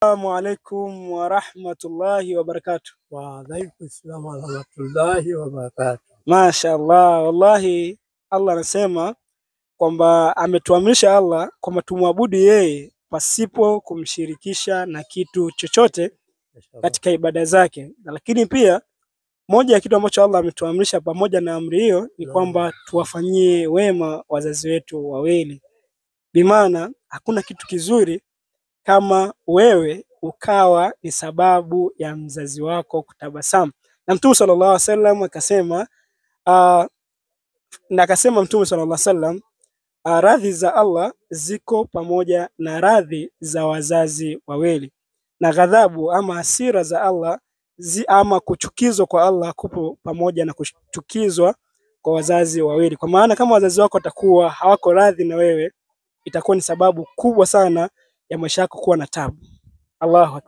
Assalamu alaikum wa rahmatullahi wa barakatuh. Wa alaikum salam wa rahmatullahi wa barakatuh. Mashaallah, wallahi Allah anasema kwamba ametuamrisha Allah kwamba tumwabudu yeye pasipo kumshirikisha na kitu chochote katika ibada zake. Lakini pia moja ya kitu ambacho Allah ametuamrisha pamoja na amri hiyo ni kwamba tuwafanyie wema wazazi wetu wawili. Bimaana hakuna kitu kizuri kama wewe ukawa ni sababu ya mzazi wako kutabasamu. Na Mtume sallallahu alaihi wasallam akasema Mtume sallallahu alaihi wasallam radhi za Allah ziko pamoja na radhi za wazazi wawili, na ghadhabu ama hasira za Allah ama kuchukizwa kwa Allah kupo pamoja na kuchukizwa kwa wazazi wawili. Kwa maana kama wazazi wako watakuwa hawako radhi na wewe, itakuwa ni sababu kubwa sana ya maisha yako kuwa na taabu. Allahu